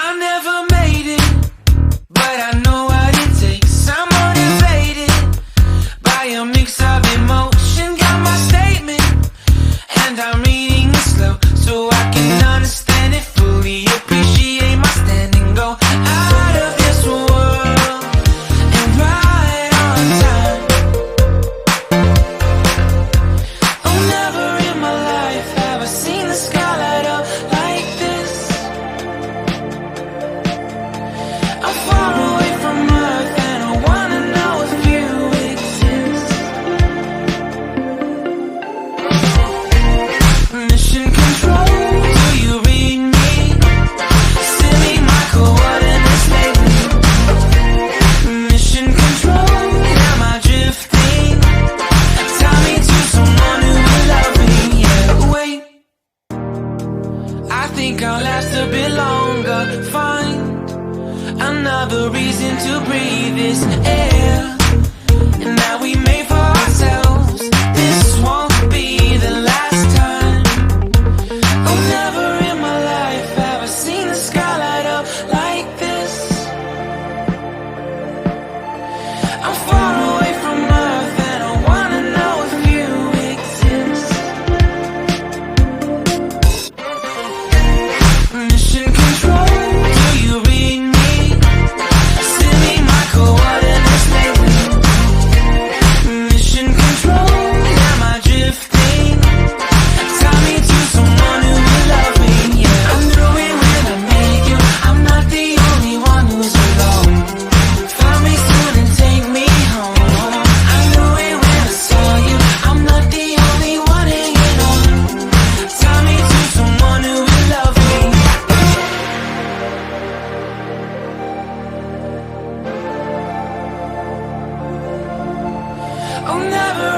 I never made it, but I know what it takes. I'm motivated by a mix of emotion. Got my statement, and I'm reading it slow so I can understand it fully. Appreciate my standing, go out of this world and right on time. Oh, never in my life have I seen the sky light up like this. I'm far away from Earth and I wanna know if you exist. Mission control, do you read me? Send me my coordinates lately. Mission control, am I drifting? Tie me to someone who will love me. Yeah, wait, I think I'll last a bit longer. Find another reason to breathe this air, and that we made for ourselves. This won't be the last time. Oh, never in my life have I seen the sky light up like this. I'm far away from Earth and I wanna know if you exist. Mission control, do you read me? Send me my coordinates lately. Mission control, am I drifting? Tie me to someone who will love me. Yeah, I knew it when I met you. I'm not the only one who's alone. Find me soon and take me home. I knew it when I saw you. I'm not the only one hanging on. Tie me to someone who will love me. Oh, never